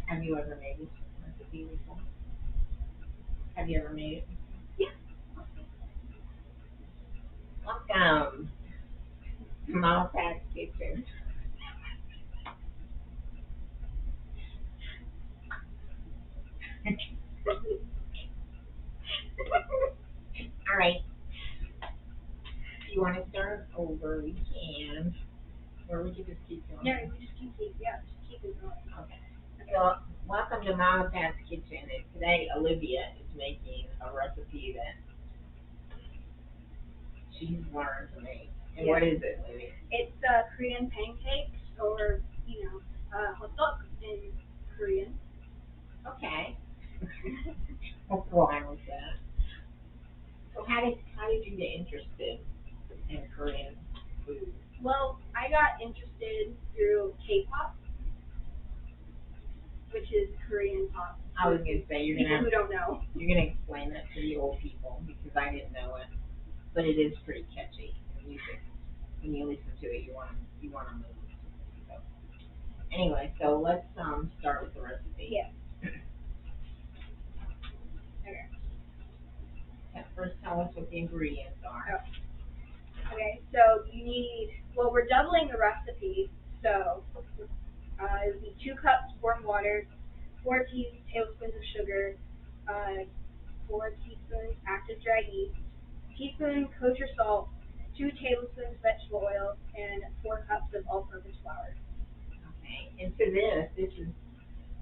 Have you ever made this recipe before? Have you ever made it? Yeah. Welcome to Mama Pat's Kitchen. All right. You want to start over? We can. Or we could just keep going. Yeah, we just keep it going. Okay. So, welcome to Mama Pat's Kitchen. And today, Olivia is making a recipe that she's learned to make. And what is it, Olivia? It's Korean pancakes, or hot dog in Korean. Okay. What's wrong with that? So, how did you get interested in Korean food? Well, I got interested through K-pop, which is Korean pop. I was gonna say People who don't know. you're gonna explain that to the old people because I didn't know it, but it is pretty catchy. When you listen to it, you wanna move. So, anyway, so let's start with the recipe. Yeah. Okay. First, tell us what the ingredients are. Oh. Okay. So you need. Well, we're doubling the recipe, so it would be 2 cups warm water, 4 tablespoons of sugar, 4 teaspoons active dry yeast, teaspoon kosher salt, 2 tablespoons vegetable oil, and 4 cups of all-purpose flour. Okay, and to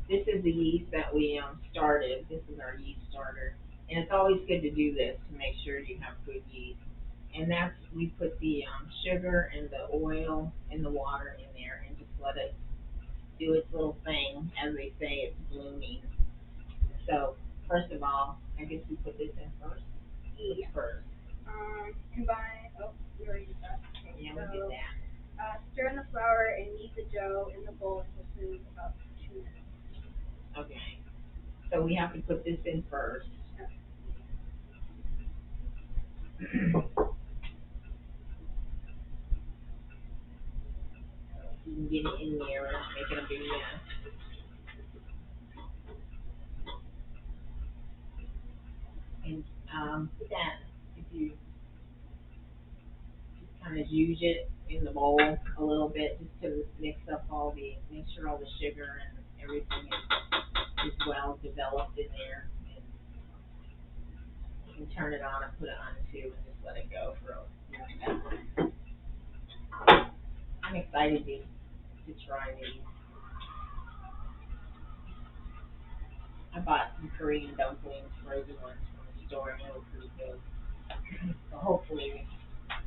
this is the yeast that we started. This is our yeast starter, and it's always good to do this to make sure you have good yeast. And that's we put the sugar and the oil and the water in there, and just let it do its little thing. As they say, it's blooming. So first of all, I guess we put this in first. Yeah. First. Combine. Oh, we already did that. Okay, Yeah, so, we did that. stir in the flour and knead the dough in the bowl until smooth, about 2 minutes. Okay. So we have to put this in first. You can get it in there and make it a big mess. And put that, if you just kind of use it in the bowl a little bit just to make sure all the sugar and everything is well developed in there. And you can turn it on and put it on too and just let it go for a minute. I'm excited to try these. I bought some Korean dumplings, frozen ones from the store, and they were pretty good. So hopefully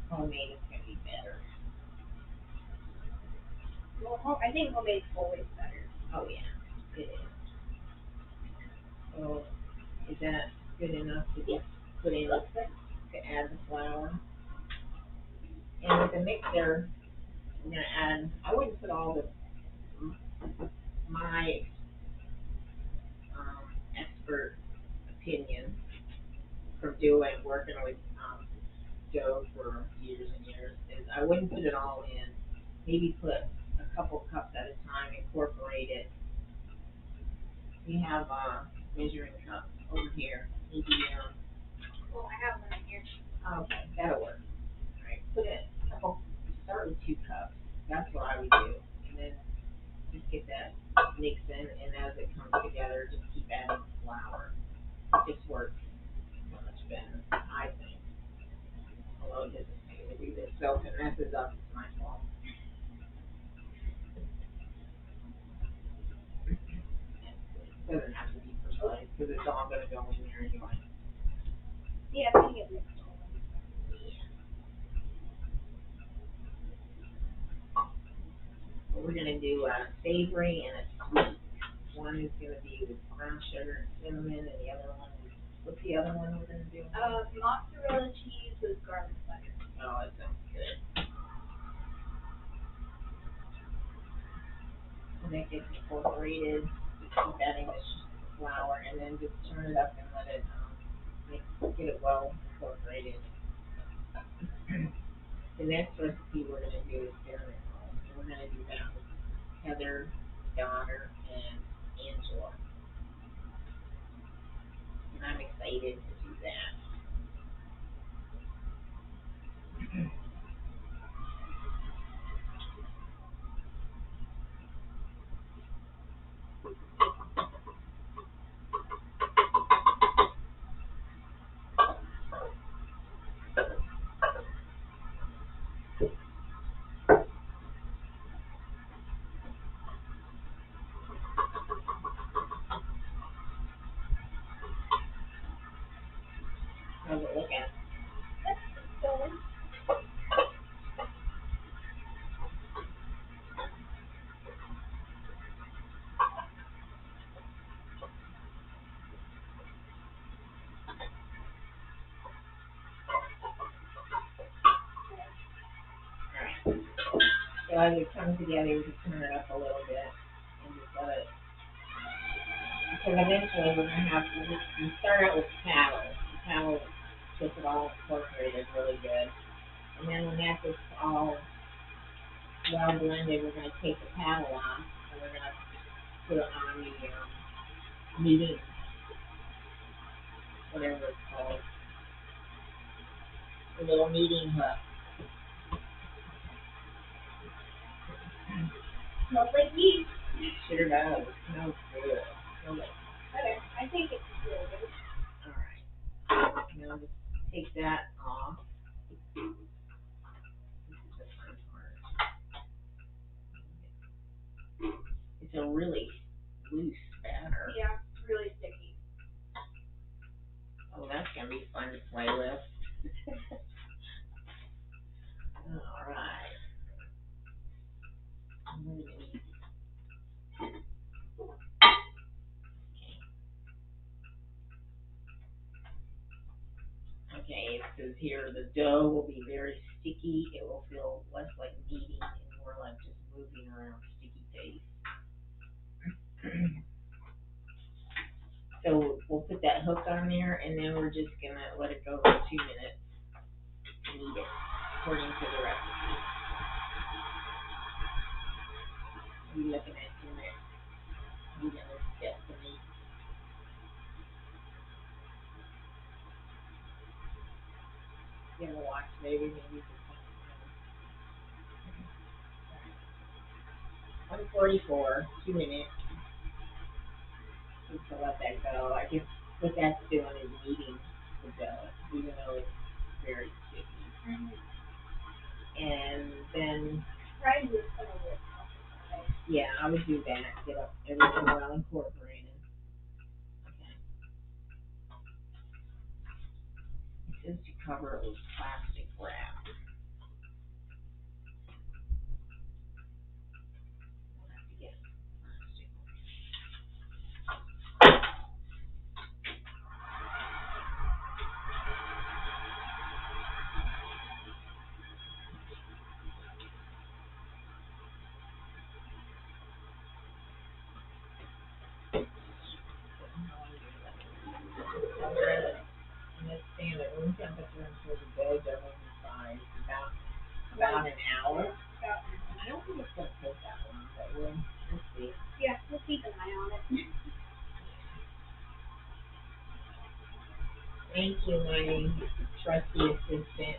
homemade is gonna be better. Well, I think homemade's always better. Oh yeah, it is. So is that good enough to just put in to add the flour? And with the mixer, I'm gonna add. I wouldn't put all the my expert opinion from working with dough for years and years is I wouldn't put it all in. Maybe put a couple cups at a time, incorporate it. We have measuring cups over here. Maybe Well, I have one right here. okay, that'll work. All right, put it a couple. Start with 2 cups. That's what I would do, and then just get that mixed in, and as it comes together, just keep adding flour. It just works so much better, I think. Although it doesn't pay to do this, so if it messes up, it's my fault. It doesn't have to be precise because it's all going to go in there anyway. Yeah, I'm gonna get mixed. But we're going to do a savory and a sweet. One is going to be with brown sugar and cinnamon, and the other one is, what's the other one we're going to do? Mozzarella cheese with garlic butter. Oh, that sounds good. And that gets incorporated. Just keep adding the flour, and then just turn it up and let it get it well incorporated. The next recipe we're going to do is cinnamon rolls. And we're going to do that with Heather, daughter, and How's it looking? So, Alright. So as it comes together, you just turn it up a little bit and just let it, because eventually we're gonna have to, we start out with paddle. The paddle gets it all incorporated really good. And then when that gets all well blended, we're gonna take the paddle off and we're gonna put it on the kneading, whatever it's called, the little kneading hook. smells like yeast. Sure does. Smells good. Smells like, Okay, I think it's really good. alright. Now just take that off. This is the fun part. It's a really loose batter. Yeah, it's really sticky. Oh, that's gonna be fun to play with. Alright. Okay, it says here the dough will be very sticky. It will feel less like kneading and more like just moving around sticky paste. So we'll put that hook on there and then we're just gonna let it go for 2 minutes. Knead it according to the recipe. We're looking at 2 minutes. Kneading this step for me. You ever watch maybe you can 144, 2 minutes. Just to let that go. I guess what that's doing is kneading the dough, even though it's very sticky. Mm-hmm. And then, Try to do some of this outside. yeah, I would do that. Get everything well incorporated. Okay. It says to cover it with plastic wrap. We'll have to get plastic. Cover it. And let's stand at room temperature until the dough doubles in size. About an hour. I don't think it's gonna take that long, but we'll see. Yeah, we'll keep an eye on it. Thank you, my trusty assistant.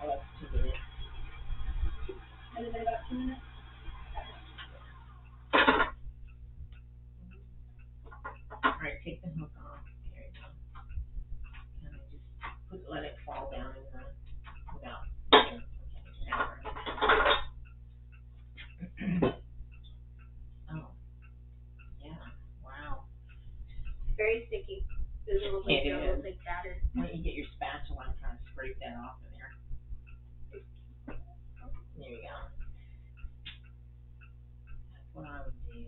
Oh, that's 2 minutes. Has it been about 2 minutes? Alright, take the hook off. There you go. And I just let it fall down in the, without, okay, now we're gonna. Oh, yeah, wow. It's very sticky. There's a little bit It of is. little bit batter. Why don't you get your spatula and kind of scrape that off in there? There you go. That's what I would do.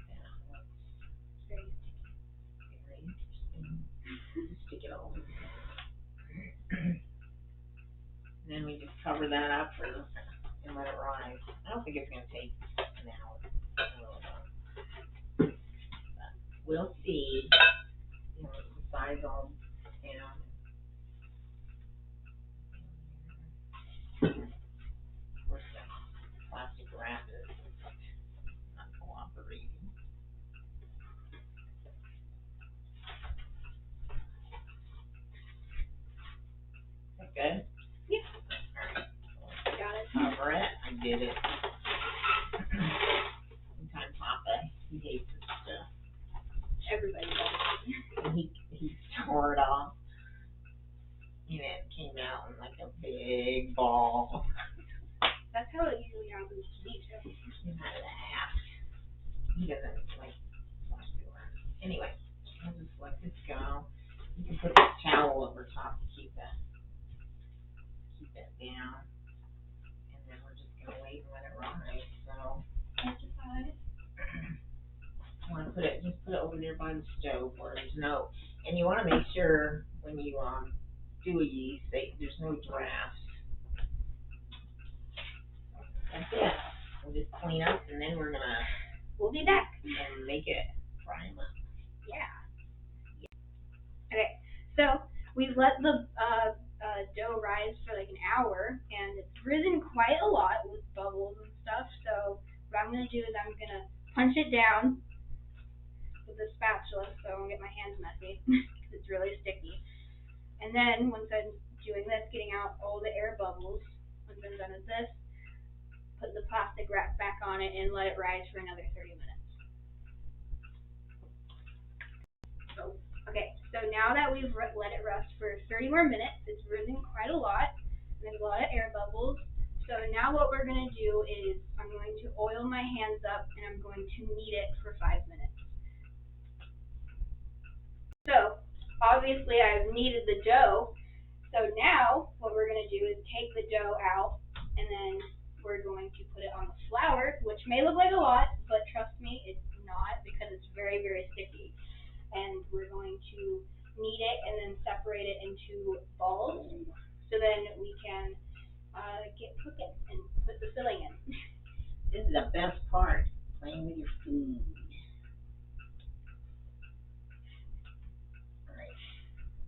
That looks Very sticky. very interesting. Just stick it all in there. Then we just cover that up and let it rise. I don't think it's gonna take an hour. I really don't. But we'll see. You know, the size all down. Of course, the plastic wrap is not cooperating. Is that good? Yeah. Alright. Got it. Cover it. I did it. One time Papa That's how it usually happens to me too. You're not laugh. He doesn't like flush the worms. Anyway, I'll just let this go. You can put this towel over top to keep that down. And then we're just gonna wait and let it rise. So I want to just put it over there by the stove where there's no, and you want to make sure when you do a yeast there's no draft. That's it. We'll just clean up and then We'll be back. And make it fry them up. Yeah. Okay, so we've let the dough rise for like an hour, and it's risen quite a lot with bubbles and stuff. So what I'm gonna do is I'm gonna punch it down with a spatula, so I won't get my hands messy because it's really sticky. And then once I'm doing this, getting out all the air bubbles, once I'm done with this, put the plastic wrap back on it and let it rise for another 30 minutes. Okay, so now that we've let it rest for 30 more minutes, it's risen quite a lot, and there's a lot of air bubbles. So now what we're going to do is I'm going to oil my hands up, and I'm going to knead it for 5 minutes. So obviously I've kneaded the dough, so now what we're going to do is take the dough out, and then we're going to put it on the flour, which may look like a lot, but trust me, it's not, because it's very, very sticky. And we're going to knead it and then separate it into balls, so then we can get cooking and put the filling in. This is the best part, playing with your food. Alright,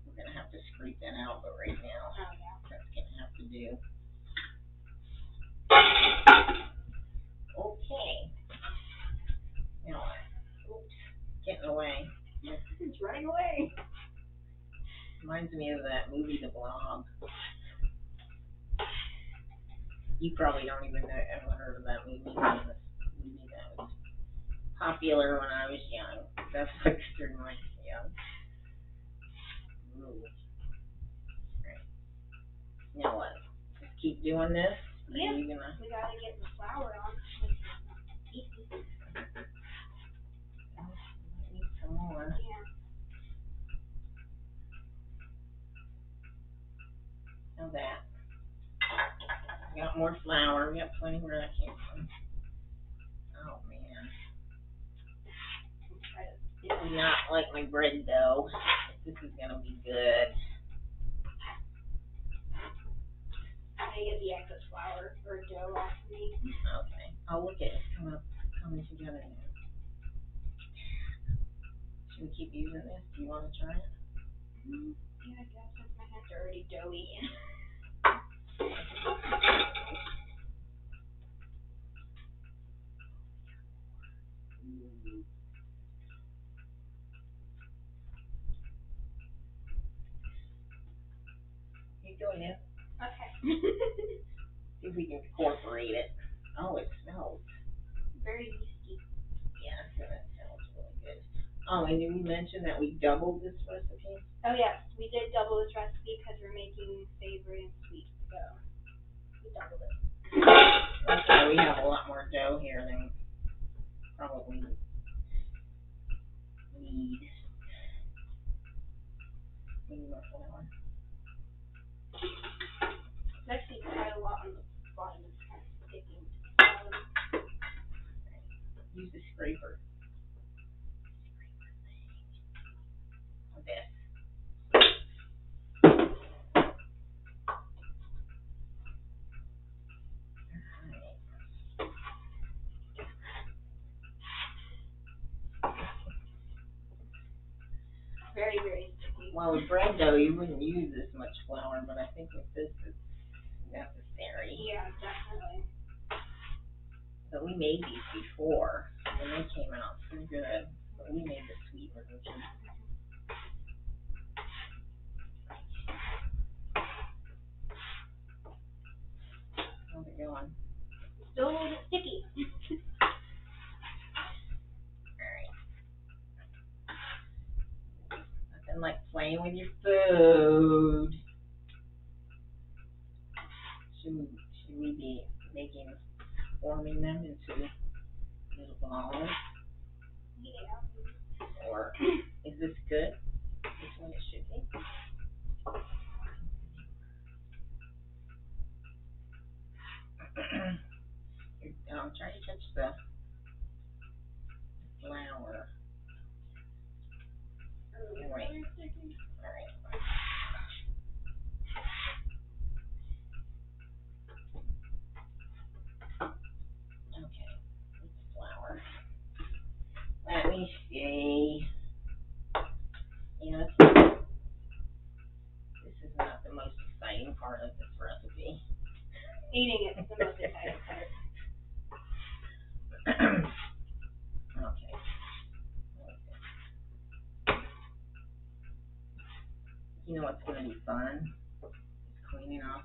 we're going to have to scrape that out, but right now, that's going to have to do. Okay. Now, oops, getting away. It's running away. Reminds me of that movie, The Blob. You probably don't even know, ever heard of that movie. It was a movie that was popular when I was young. That's like extremely young. Ooh. Right. Now what? Just keep doing this? Yeah. We gotta get the flour on. Need some more. Yeah. Now that. We got more flour. We got plenty where that came from. Oh man. This is not like my bread dough. This is gonna be good. I'm gonna get the excess flour or dough off of me. Okay. Oh, look at it coming together now. Should we keep using this? Do you want to try it? Yeah, I guess since my hands are already doughy. Keep doing it. Okay. See if we can incorporate it. Oh, it smells. Very yeasty. Yeah, that smells really good. Oh, and did we mention that we doubled this recipe? Oh yes, we did double this recipe because we're making savory and sweet, so we doubled it. That's why we have a lot more dough here than probably need. We need more flour. It's actually quite a lot on the bottom. It's kind of sticking. Use the scraper. This. Very, very sticky. Well, with bread dough, you wouldn't use this much flour, but I think with this, it's necessary. Yeah, definitely. But we made these before, and they came out so good. But we made the sweet version. How's it going? Still a little bit sticky. Nothing like playing with your food. Should we be forming them into little balls. Yeah. Or is this good? This one it should be. Try to touch the flour. Wait. All right. Okay. It's flour. Let me see. Yes. This is not the most exciting part of this recipe. Eating it is the most exciting part. Okay. You know what's going to be fun? It's cleaning off.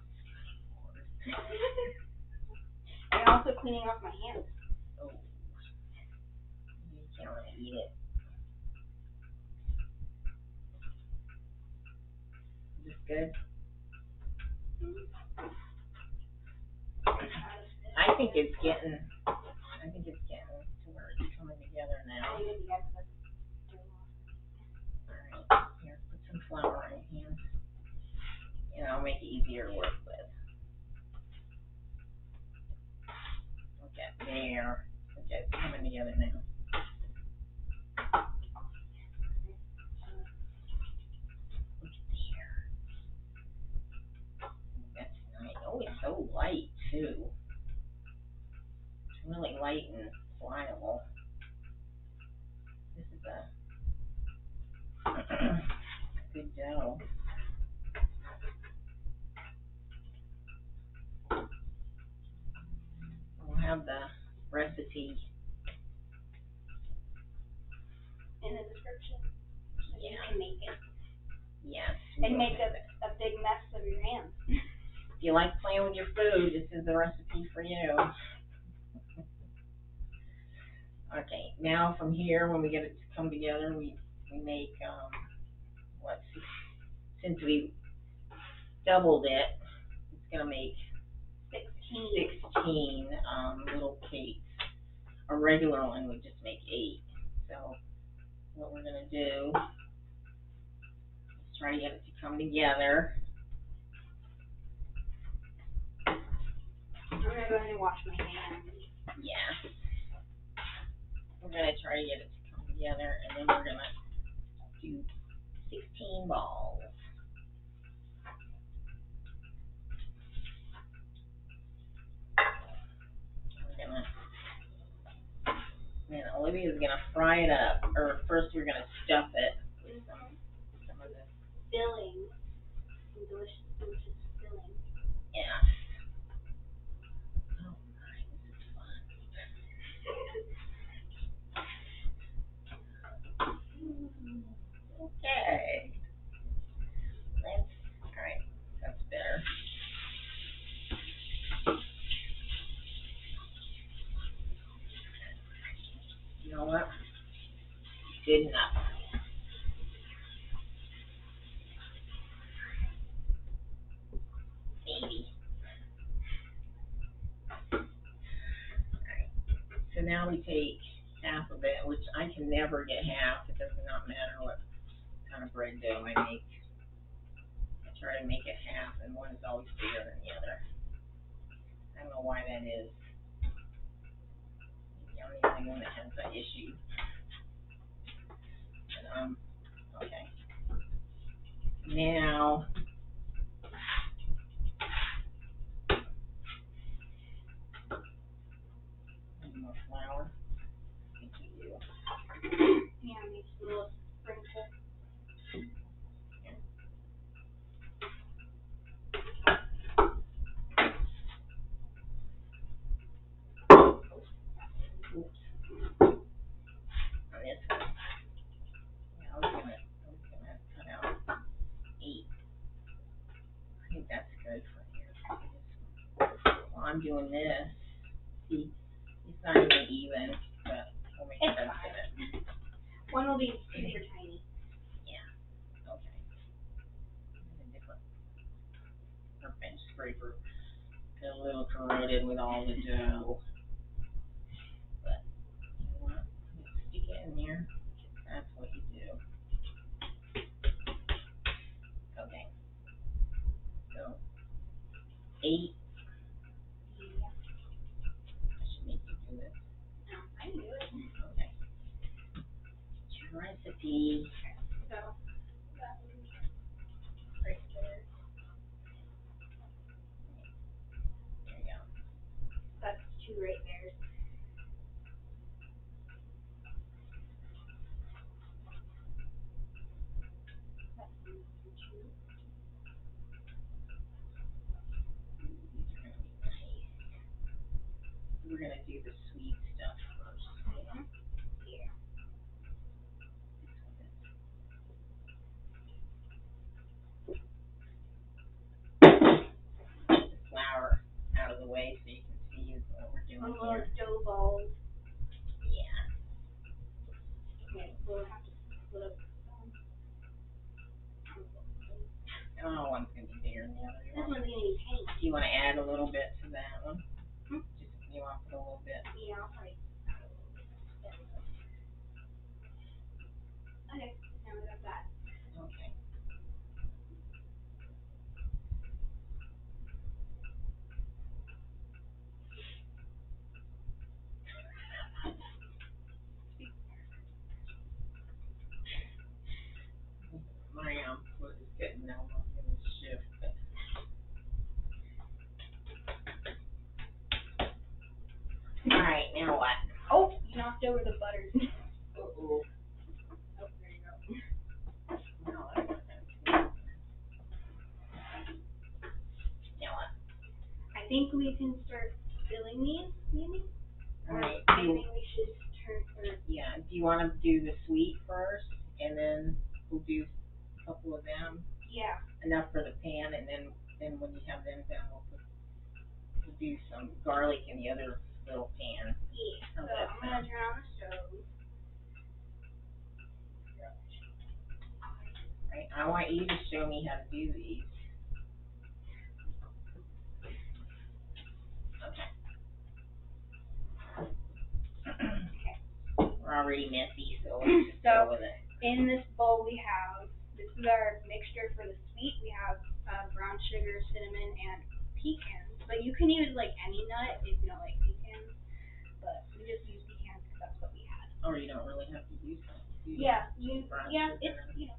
And also cleaning off my hands. Oh. You can't want to eat it. Is this good? I think it's getting to where it's coming together now. Alright, here, put some flour in your hands. And I'll make it easier to work with. Okay, there. Okay, it's coming together now. That's nice. Oh, it's so light too. It's really light and pliable. This is a good dough. We'll have the recipe In the description. So Yeah. You can make it. Yes. And make a big mess of your hands. If you like playing with your food, this is the recipe for you. Okay, now from here, when we get it to come together, we make, since we doubled it, it's going to make 16 little cakes. A regular one would just make 8. So what we're going to do is try to get it to come together. I'm going to go ahead and wash my hands. Yes. We're going to try to get it to come together, and then we're going to do 16 balls. And Olivia's going to fry it up, or first we're going to stuff it with some of the filling. Some delicious filling. Yeah. Oh my, this is fun. Okay. Alright, that's better. You know what? Good enough. Maybe. Alright. So now we take half of it, which I can never get half. It does not matter what kind of bread dough I make. I try to make it half, and one is always bigger than the other. I don't know why that is. Maybe I'm the only one that has that issue. But, okay. Now, more flour. I think you do. Yeah, make a little sprinkle. I was gonna cut out 8. I think that's good for here. While I'm doing this, see, it's not even even, but we'll make It's sense fine. of it. One will be super tiny. Yeah. Okay. A different bench scraper. Gonna a little corroded with all the dough. But you know what? Stick it in there. That's what you do. Okay. So 8. I should make you do this. No, I can do it. Okay. It's your recipe. So that one's right there. There you go. That's 2 right there. That's 2. These are gonna be nice. We're gonna do the sweet stuff first. Yeah. The flour out of the way so you can see what we're doing Little here. dough balls. Yeah. Okay, we'll have to split up. Oh, one's gonna be bigger than the other. This one's gonna be tiny. Do you want to add a little bit to that one? Hmm? Just you want to put a little bit. Yeah, I'll probably add a little bit. Okay, now we got that. Okay. My foot is getting now. I'm gonna shift. But... All right, now what? Oh, you knocked over the butter. Uh-oh. Oh, there you go. No, that's not good. Now what? I think we can start filling these, maybe? All right. I think we should turn. Yeah. Do you want to do the sweet first, and then we'll do a couple of them? Yeah. Enough for the pan, and then when you have them done, we'll do some garlic in the other little pan. Yeah. How's So that I'm gonna sound? turn on the stove. Right. I want you to show me how to do these. Okay. We're already messy, so let's just go with it. In this bowl we have, this is our mixture for the sweet. We have brown sugar, cinnamon, and pecans. But you can use like any nut if you don't like pecans. But we just use pecans because that's what we had. Or you don't really have to use them. Yeah, brown yeah, sugar. it's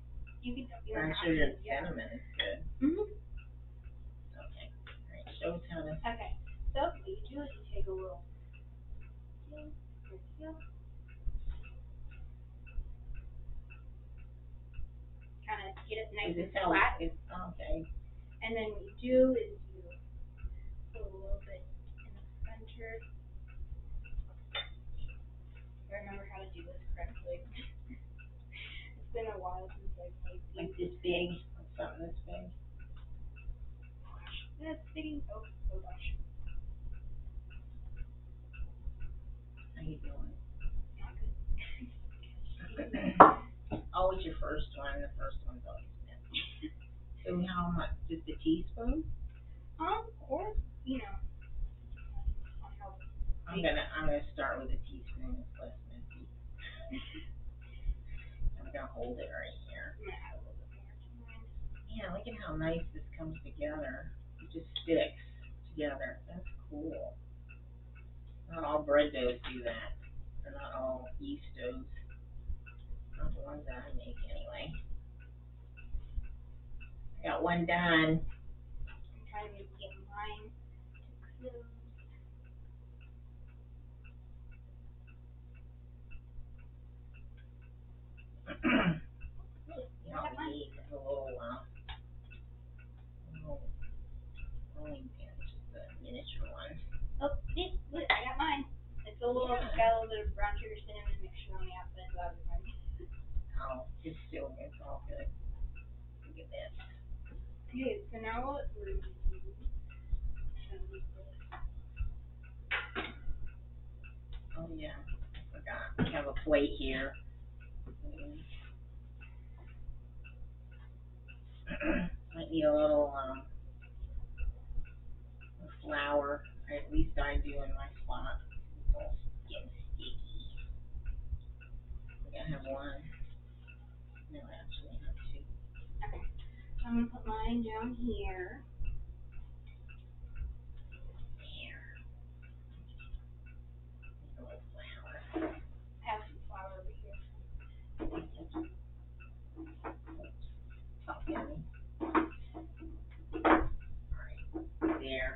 you can. Brown sugar and cinnamon is good. Mhm. Okay. All right. Show us how to. Okay. So what you do is you take a little. Kind of get it nice and flat. Okay. And then what you do is you put a little bit in the center. I remember how to do this correctly. It's been a while since I've made these. Like this big, something this big. That's sticking. Oh gosh. How you doing? Not good. Always your first one. The first one's always messy. So how much? Just a teaspoon? Or you know, on how. I'm gonna start with a teaspoon. It's less messy. I'm gonna hold it right here. I'm gonna add a little bit more to mine. Yeah, look at how nice this comes together. It just sticks together. That's cool. Not all bread doughs do that. They're not all yeast doughs. Not the ones that I make anyway. I got one done. I'm trying to get mine to close. You know, we need a little rolling pin, just the miniature one. Oh, see, look, I got mine. It's a little, Yeah. got a little bit of brown sugar cinnamon mixture on the outside, so that was fine. Oh, it's all good. Look at this. Okay, so now what we're going to do is Oh yeah, I forgot. We have a plate here. Might need a little flour. At least I do in my spot. It's all getting sticky. I have one. No, I actually have two. Okay. So I'm gonna put mine down here. There. A little flour. I have some flour over here. Top yummy. Alright. There.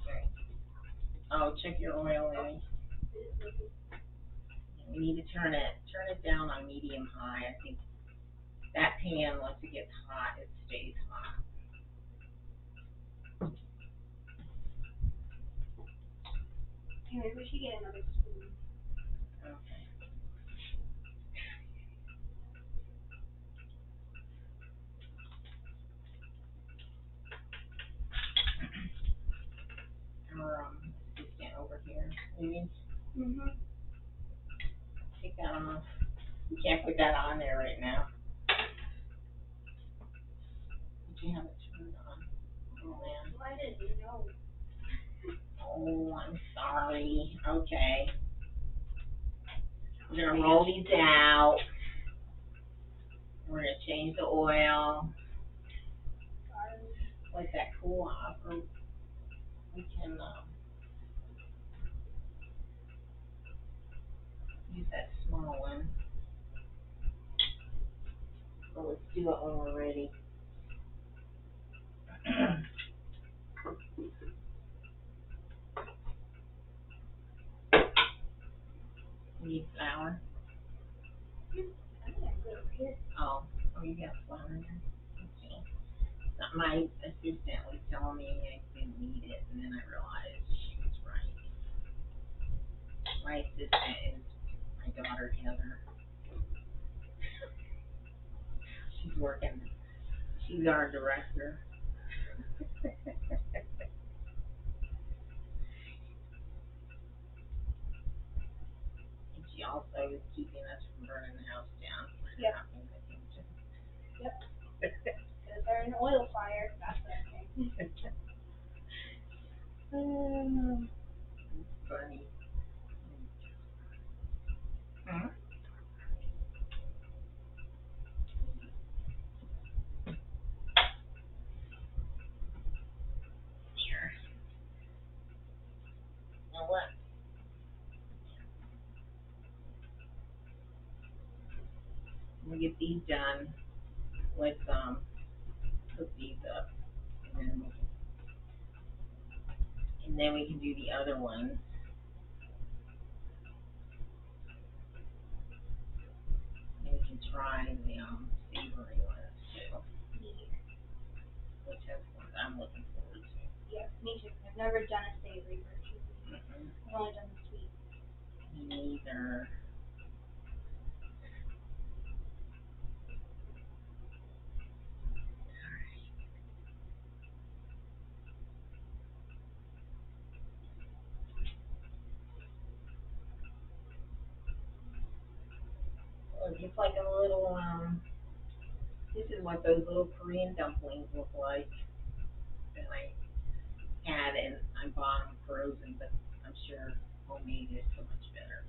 Okay. Oh, check your oil, Lily. We need to turn it down on medium high. I think that pan, once it gets hot, it stays hot. Okay, maybe we should get another spoon. Okay. Our assistant over here, maybe take that off. You can't put that on there right now. Did you have it turned on? Oh man. Well, I didn't know. Oh, I'm sorry. Okay. We're gonna roll these out. We're gonna change the oil. Let that cool off, or we can use that small one. So let's do it when we're ready. Need flour? Oh, you got flour in there? Okay. My assistant was telling me I didn't need it, and then I realized she was right. My assistant is my daughter Heather. She's working. She's our director. And she also is keeping us from burning the house down. Yep. Yep. Because they're an oil fire. That's the thing. It's funny. Huh? Here. Now what? We'll get these done. Let's cook these up, and then we can do the other ones. And we can try the savory ones too, which is what I'm looking forward to. Yes, me too. I've never done a savory version. I've only done the sweet. Me neither. Well, just like a little this is what those little Korean dumplings look like that I had, and I bought them frozen, but I'm sure homemade is so much better.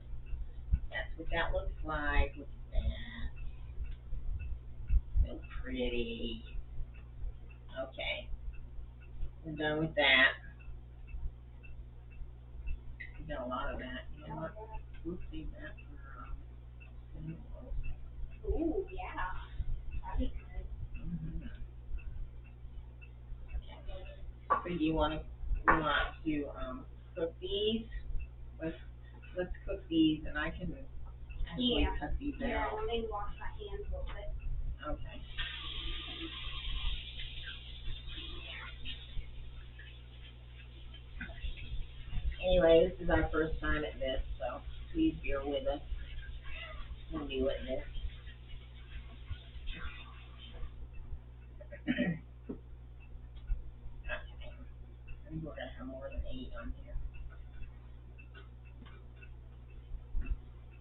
That's what that looks like. Look at that. So pretty. Okay. We're done with that. We got a lot of that. You know what? We'll save that for cinnamon. Ooh, yeah. That'd be good. Okay. So you want to cook these? Let's cook these, and I can actually cut these Yeah, out. let me wash my hands a little bit. Okay. Anyway, this is our first time at this, so please bear with us. We'll do it this. Okay. I think we're gonna have more than 8 on here.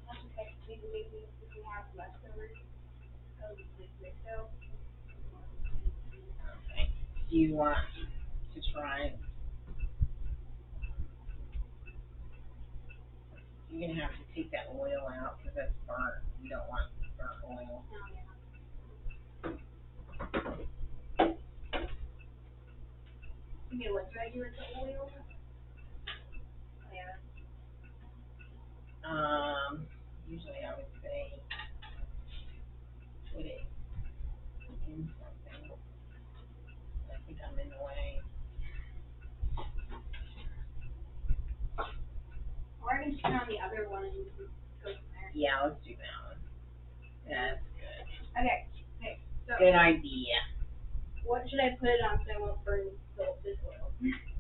That's okay. Maybe if we have leftovers of the Crisco, Do you want to try? You're gonna have to take that oil out because that's burnt. You don't want burnt oil. Okay, what do I do with the oil? Oh, yeah. Usually I would say put it in something. I think I'm in the way. Or I can just turn on the other one and go from there. Yeah, let's do that one. That's good. Okay. Okay. So Good idea. what should I put it on so I won't burn this oil?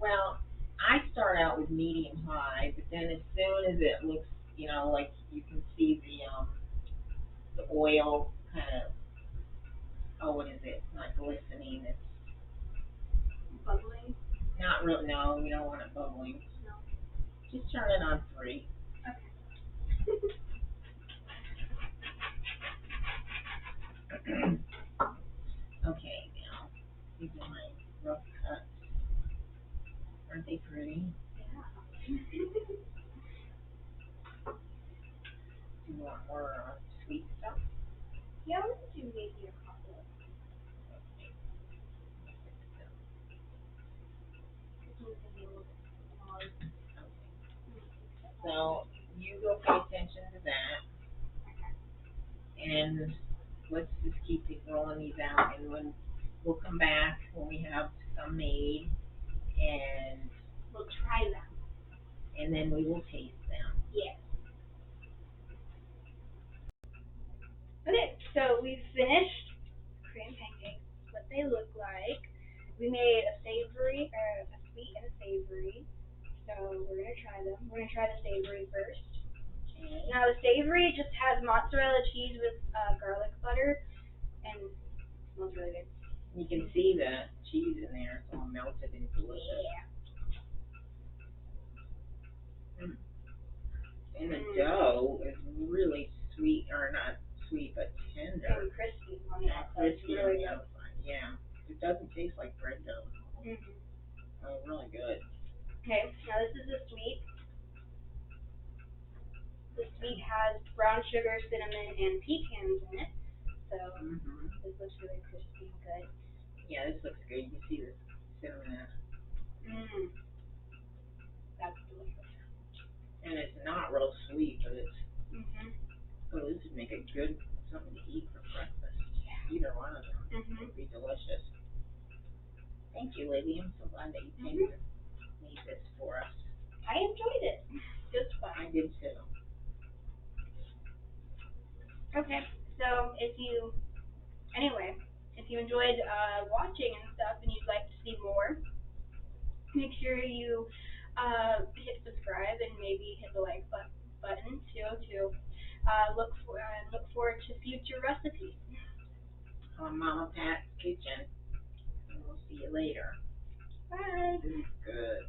Well, I start out with medium high, but then as soon as it looks, like you can see the oil kind of, what is it? It's not glistening. It's Bubbling? not real. No, you don't want it bubbling. No. Just turn it on 3. Okay. Okay, now these are my rough cuts. Aren't they pretty? Yeah. Do you want more sweet stuff? Yeah, I'm gonna do maybe a couple. Okay. This one's gonna be a little bit smaller. So you go pay attention to that, and let's just keep it rolling these out, and when we'll come back when we have some made, and We'll try them. and then we will taste them. Yes. Okay, so we've finished cream pancakes. What they look like. We made a savory, a sweet and a savory. So we're gonna try them. We're gonna try the savory first. Okay. Now the savory just has mozzarella cheese with garlic butter, and it smells really good. You can see the cheese in there; it's all melted and delicious. Yeah. And the dough is really sweet, or not sweet, but tender. And crispy on the outside. It's Crispy on really the good. outside. Yeah, it doesn't taste like bread dough. Mhm. Oh, really good. Okay, now this is the sweet. The sweet has brown sugar, cinnamon, and pecans in it. So this looks really crispy and good. Yeah, this looks good. You can see the cinnamon, Mmm. That's delicious. and it's not real sweet, but it's. Mhm. Oh, this would make a good something to eat for breakfast. Either one of them would be delicious. Thank you, Olivia. I'm so glad that you came and made this for us. I enjoyed it. It was fun. I did too. Okay, so if you enjoyed watching and stuff, and you'd like to see more, make sure you hit subscribe and maybe hit the like button too to look forward to future recipes. On Mama Pat's Kitchen. And we'll see you later. Bye. This is good.